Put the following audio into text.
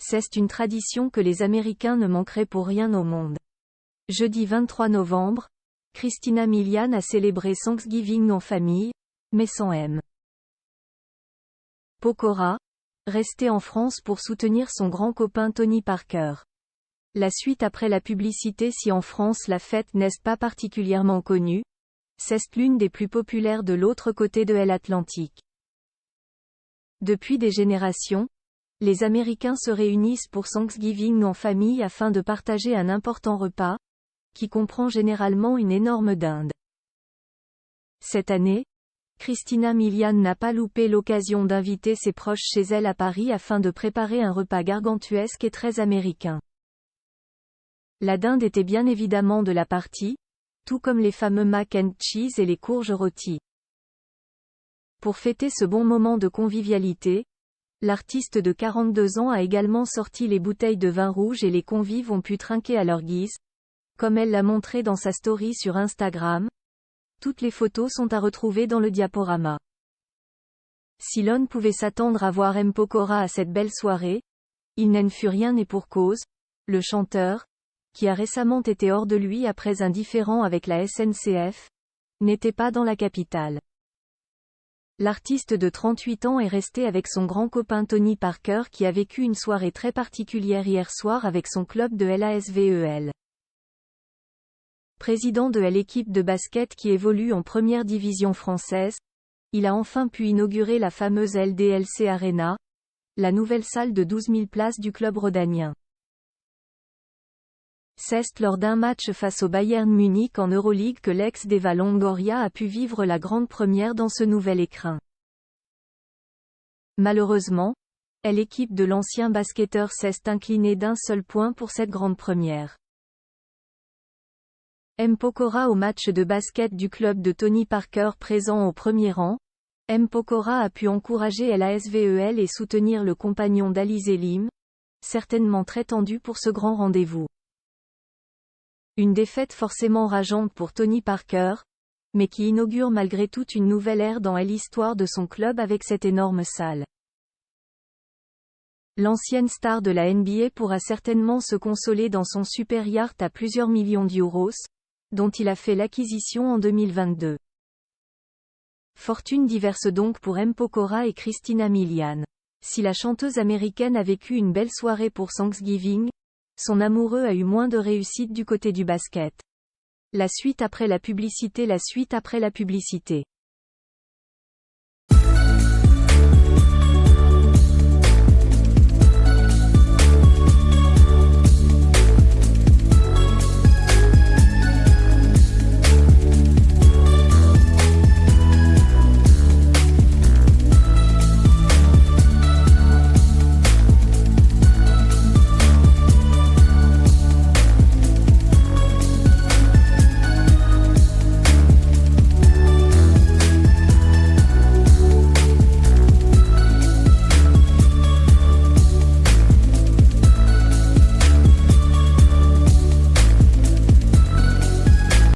C'est une tradition que les Américains ne manqueraient pour rien au monde. Jeudi 23 novembre, Christina Milian a célébré Thanksgiving en famille, mais sans M. Pokora, resté en France pour soutenir son grand copain Tony Parker. La suite après la publicité. Si en France la fête n'est pas particulièrement connue, c'est l'une des plus populaires de l'autre côté de l'Atlantique. Depuis des générations, les Américains se réunissent pour Thanksgiving en famille afin de partager un important repas, qui comprend généralement une énorme dinde. Cette année, Christina Milian n'a pas loupé l'occasion d'inviter ses proches chez elle à Paris afin de préparer un repas gargantuesque et très américain. La dinde était bien évidemment de la partie, tout comme les fameux mac and cheese et les courges rôties. Pour fêter ce bon moment de convivialité, l'artiste de 42 ans a également sorti les bouteilles de vin rouge et les convives ont pu trinquer à leur guise, comme elle l'a montré dans sa story sur Instagram. Toutes les photos sont à retrouver dans le diaporama. Si l'on pouvait s'attendre à voir M. Pokora à cette belle soirée, il n'en fut rien et pour cause, le chanteur, qui a récemment été hors de lui après un différend avec la SNCF, n'était pas dans la capitale. L'artiste de 38 ans est resté avec son grand copain Tony Parker qui a vécu une soirée très particulière hier soir avec son club de l'ASVEL. Président de l'équipe de basket qui évolue en première division française, il a enfin pu inaugurer la fameuse LDLC Arena, la nouvelle salle de 12 000 places du club rhodanien. C'est lors d'un match face au Bayern Munich en Euroleague que l'ex-d'Eva Longoria a pu vivre la grande première dans ce nouvel écrin. Malheureusement, l'équipe de l'ancien basketteur s'est inclinée d'un seul point pour cette grande première. M. Pokora au match de basket du club de Tony Parker présent au premier rang, M. Pokora a pu encourager l'ASVEL et soutenir le compagnon d'Alizé Lim, certainement très tendu pour ce grand rendez-vous. Une défaite forcément rageante pour Tony Parker, mais qui inaugure malgré tout une nouvelle ère dans l'histoire de son club avec cette énorme salle. L'ancienne star de la NBA pourra certainement se consoler dans son super yacht à plusieurs millions d'euros, dont il a fait l'acquisition en 2022. Fortune diverse donc pour M. Pokora et Christina Milian. Si la chanteuse américaine a vécu une belle soirée pour Thanksgiving, son amoureux a eu moins de réussite du côté du basket. La suite après la publicité.